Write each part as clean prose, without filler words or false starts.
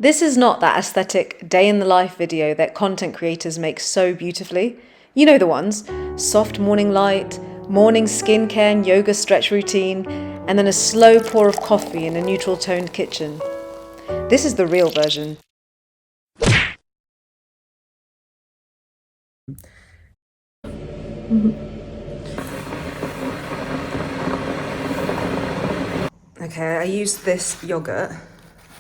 This is not that aesthetic day in the life video that content creators make so beautifully. You know the ones: soft morning light, morning skincare and yoga stretch routine, and then a slow pour of coffee in a neutral toned kitchen. This is the real version. Okay, I used this yogurt,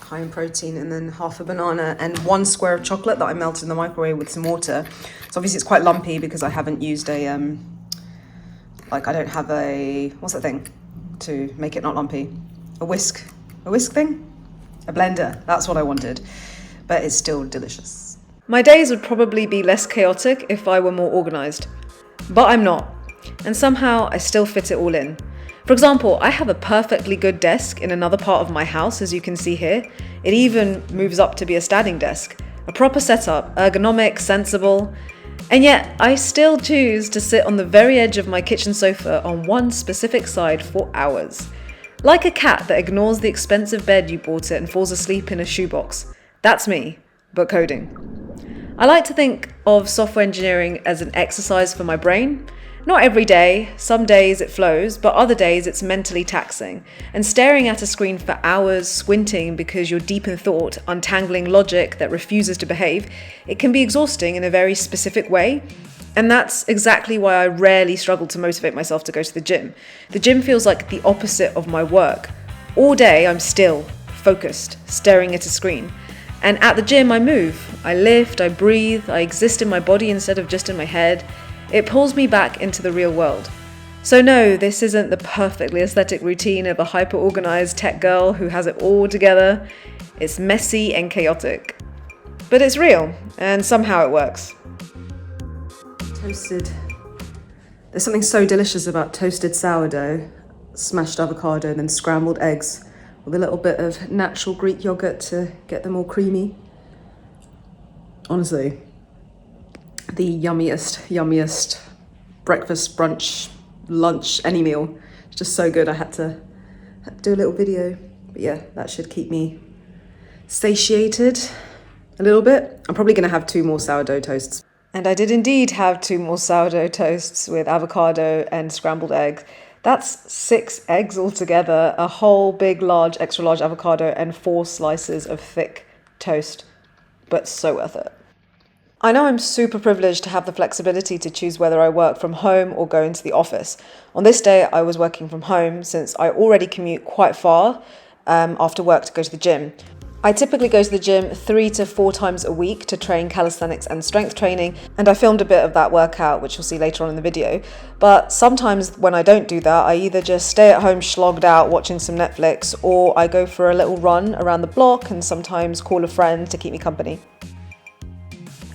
high in protein, and then half a banana and 1 square of chocolate that I melted in the microwave with some water. So obviously it's quite lumpy because I haven't used a, I don't have a, what's that thing to make it not lumpy? A whisk thing? A blender, that's what I wanted. But it's still delicious. My days would probably be less chaotic if I were more organised. But I'm not. And somehow I still fit it all in. For example, I have a perfectly good desk in another part of my house, as you can see here. It even moves up to be a standing desk. A proper setup, ergonomic, sensible. And yet, I still choose to sit on the very edge of my kitchen sofa on one specific side for hours. Like a cat that ignores the expensive bed you bought it and falls asleep in a shoebox. That's me, but coding. I like to think of software engineering as an exercise for my brain. Not every day, some days it flows, but other days it's mentally taxing. And staring at a screen for hours, squinting because you're deep in thought, untangling logic that refuses to behave, it can be exhausting in a very specific way. And that's exactly why I rarely struggle to motivate myself to go to the gym. The gym feels like the opposite of my work. All day I'm still, focused, staring at a screen. And at the gym I move, I lift, I breathe, I exist in my body instead of just in my head. It pulls me back into the real world. So no, this isn't the perfectly aesthetic routine of a hyper-organized tech girl who has it all together. It's messy and chaotic. But it's real, and somehow it works. Toasted. There's something so delicious about toasted sourdough, smashed avocado, and then scrambled eggs with a little bit of natural Greek yogurt to get them all creamy. Honestly, the yummiest breakfast, brunch, lunch, any meal. It's just so good. I had to do a little video. But yeah, that should keep me satiated a little bit. I'm probably going to have 2 more sourdough toasts. And I did indeed have 2 more sourdough toasts with avocado and scrambled eggs. That's 6 eggs altogether, a whole big, large, extra large avocado, and 4 slices of thick toast. But so worth it. I know I'm super privileged to have the flexibility to choose whether I work from home or go into the office. On this day, I was working from home since I already commute quite far after work to go to the gym. I typically go to the gym 3 to 4 times a week to train calisthenics and strength training, and I filmed a bit of that workout, which you'll see later on in the video. But sometimes when I don't do that, I either just stay at home slogged out watching some Netflix, or I go for a little run around the block and sometimes call a friend to keep me company.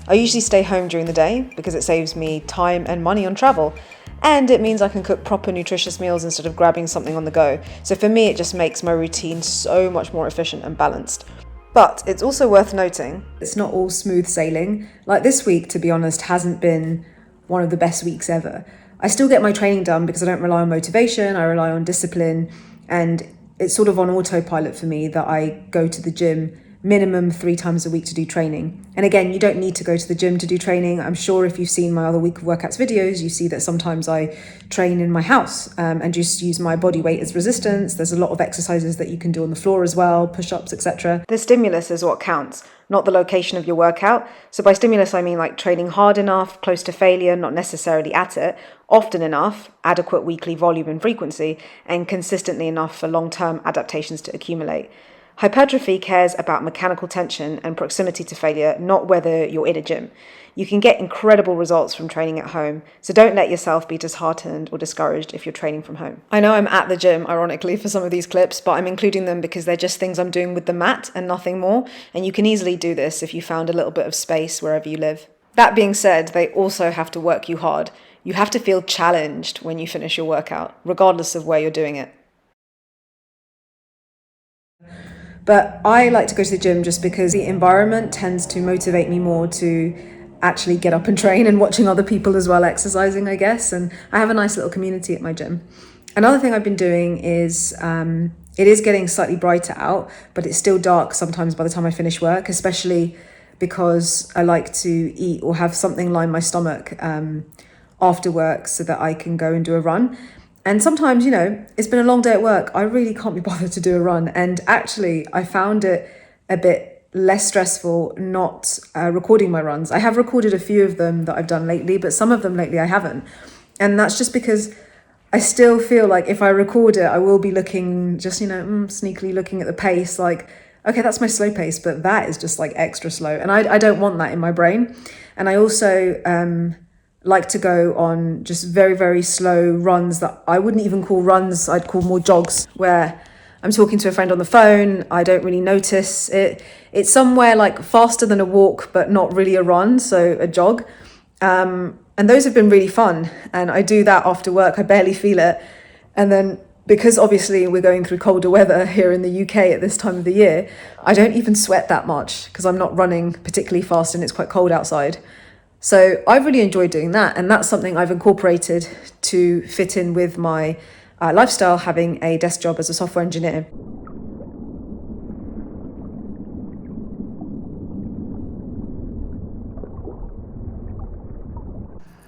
I usually stay home during the day because it saves me time and money on travel, and it means I can cook proper nutritious meals instead of grabbing something on the go. So for me, it just makes my routine so much more efficient and balanced. But it's also worth noting, it's not all smooth sailing. Like this week, to be honest, hasn't been one of the best weeks ever. I still get my training done because I don't rely on motivation, I rely on discipline, and it's sort of on autopilot for me that I go to the gym minimum 3 times a week to do training. And again, you don't need to go to the gym to do training. I'm sure if you've seen my other week of workouts videos, you see that sometimes I train in my house and just use my body weight as resistance. There's a lot of exercises that you can do on the floor as well, push-ups, etc. The stimulus is what counts, not the location of your workout. So by stimulus, I mean like training hard enough, close to failure, not necessarily at it, often enough, adequate weekly volume and frequency, and consistently enough for long-term adaptations to accumulate. Hypertrophy cares about mechanical tension and proximity to failure, not whether you're in a gym. You can get incredible results from training at home, so don't let yourself be disheartened or discouraged if you're training from home. I know I'm at the gym, ironically, for some of these clips, but I'm including them because they're just things I'm doing with the mat and nothing more, and you can easily do this if you found a little bit of space wherever you live. That being said, they also have to work you hard. You have to feel challenged when you finish your workout, regardless of where you're doing it. But I like to go to the gym just because the environment tends to motivate me more to actually get up and train, and watching other people as well exercising, I guess. And I have a nice little community at my gym. Another thing I've been doing is It is getting slightly brighter out, but it's still dark sometimes by the time I finish work, especially because I like to eat or have something line my stomach after work so that I can go and do a run. And sometimes, you know, it's been a long day at work. I really can't be bothered to do a run. And actually, I found it a bit less stressful not recording my runs. I have recorded a few of them that I've done lately, but some of them lately I haven't. And that's just because I still feel like if I record it, I will be looking just, you know, sneakily looking at the pace, like, okay, that's my slow pace, but that is just like extra slow. And I don't want that in my brain. And I also like to go on just very, very slow runs that I wouldn't even call runs, I'd call more jogs, where I'm talking to a friend on the phone, I don't really notice it. It's somewhere like faster than a walk, but not really a run, so a jog. And those have been really fun. And I do that after work, I barely feel it. And then because obviously we're going through colder weather here in the UK at this time of the year, I don't even sweat that much because I'm not running particularly fast and it's quite cold outside. So I've really enjoyed doing that. And that's something I've incorporated to fit in with my lifestyle, having a desk job as a software engineer.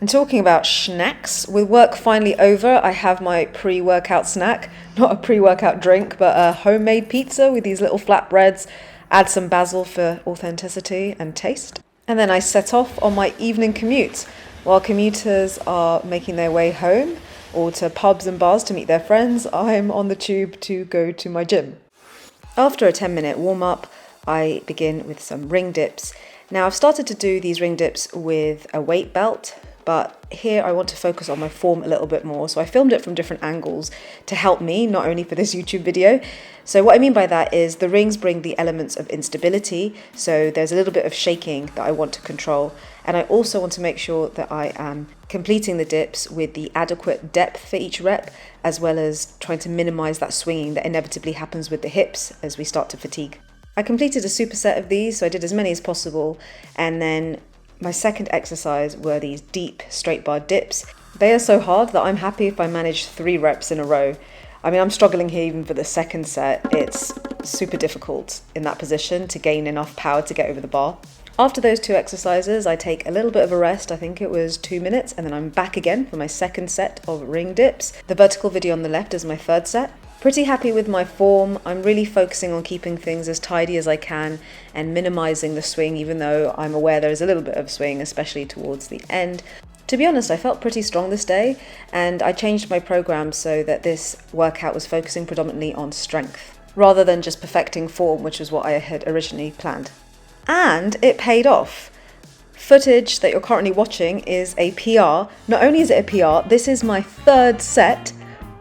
And talking about snacks, with work finally over, I have my pre-workout snack. Not a pre-workout drink, but a homemade pizza with these little flatbreads. Add some basil for authenticity and taste. And then I set off on my evening commute. While commuters are making their way home or to pubs and bars to meet their friends, I'm on the tube to go to my gym. After a 10-minute warm-up, I begin with some ring dips. Now, I've started to do these ring dips with a weight belt, but here I want to focus on my form a little bit more. So I filmed it from different angles to help me, not only for this YouTube video. So what I mean by that is the rings bring the elements of instability. So there's a little bit of shaking that I want to control. And I also want to make sure that I am completing the dips with the adequate depth for each rep, as well as trying to minimize that swinging that inevitably happens with the hips as we start to fatigue. I completed a superset of these, so I did as many as possible. And then my second exercise were these deep straight bar dips. They are so hard that I'm happy if I manage 3 reps in a row. I mean, I'm struggling here even for the second set. It's super difficult in that position to gain enough power to get over the bar. After those 2 exercises, I take a little bit of a rest. I think it was 2 minutes, and then I'm back again for my second set of ring dips. The vertical video on the left is my third set. Pretty happy with my form. I'm really focusing on keeping things as tidy as I can and minimizing the swing, even though I'm aware there is a little bit of swing, especially towards the end. To be honest, I felt pretty strong this day, and I changed my program so that this workout was focusing predominantly on strength, rather than just perfecting form, which was what I had originally planned. And it paid off. Footage that you're currently watching is a PR. Not only is it a PR, this is my third set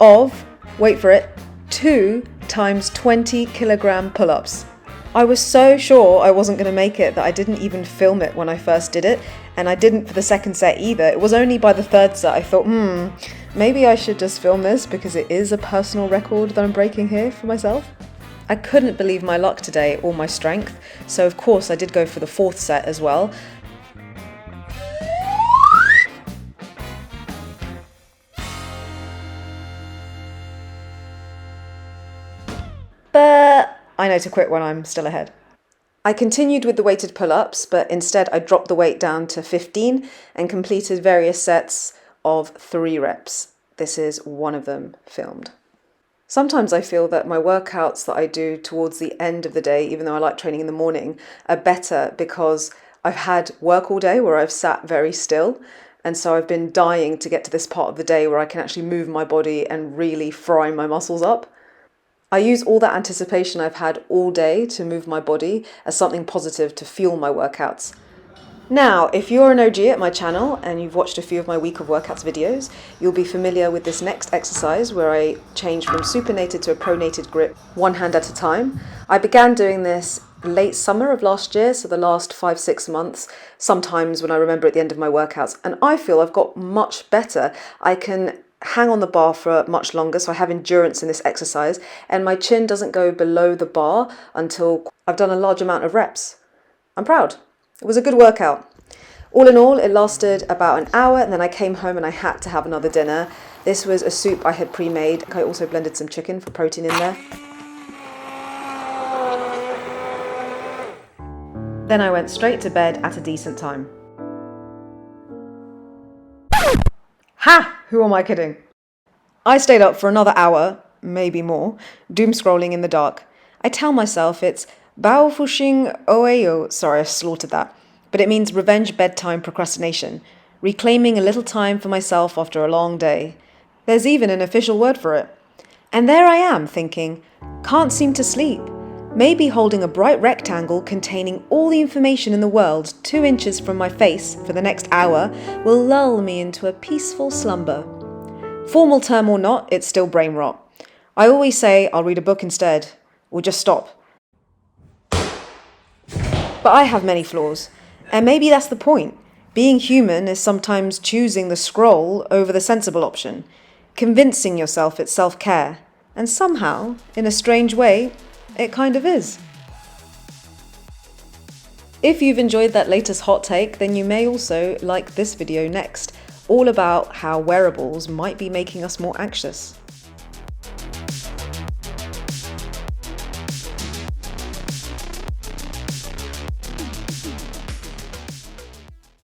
of, wait for it, 2 times 20 kilogram pull-ups. I was so sure I wasn't going to make it that I didn't even film it when I first did it, and I didn't for the second set either. It was only by the third set I thought, maybe I should just film this because it is a personal record that I'm breaking here for myself. I couldn't believe my luck today or my strength, so of course I did go for the 4th set as well. But I know to quit when I'm still ahead. I continued with the weighted pull-ups, but instead I dropped the weight down to 15 and completed various sets of 3 reps. This is one of them filmed. Sometimes I feel that my workouts that I do towards the end of the day, even though I like training in the morning, are better because I've had work all day where I've sat very still. And so I've been dying to get to this part of the day where I can actually move my body and really fry my muscles up. I use all that anticipation I've had all day to move my body as something positive to fuel my workouts. Now, if you're an OG at my channel and you've watched a few of my week of workouts videos, you'll be familiar with this next exercise where I change from supinated to a pronated grip, one hand at a time. I began doing this late summer of last year, so the last 5-6 months, sometimes when I remember at the end of my workouts, and I feel I've got much better. I can hang on the bar for much longer, so I have endurance in this exercise, and my chin doesn't go below the bar until I've done a large amount of reps. I'm proud. It was a good workout. All in all, it lasted about an hour, and then I came home and I had to have another dinner. This was a soup I had pre-made. I also blended some chicken for protein in there. Then I went straight to bed at a decent time. Ha! Who am I kidding? I stayed up for another hour, maybe more, doom scrolling in the dark. I tell myself it's Baofushing Oeo, sorry I slaughtered that, but it means revenge bedtime procrastination, reclaiming a little time for myself after a long day. There's even an official word for it. And there I am thinking, can't seem to sleep. Maybe holding a bright rectangle containing all the information in the world 2 inches from my face for the next hour will lull me into a peaceful slumber. Formal term or not, it's still brain rot. I always say I'll read a book instead, or just stop. But I have many flaws, and maybe that's the point. Being human is sometimes choosing the scroll over the sensible option, convincing yourself it's self-care, and somehow, in a strange way, it kind of is. If you've enjoyed that latest hot take, then you may also like this video next, all about how wearables might be making us more anxious.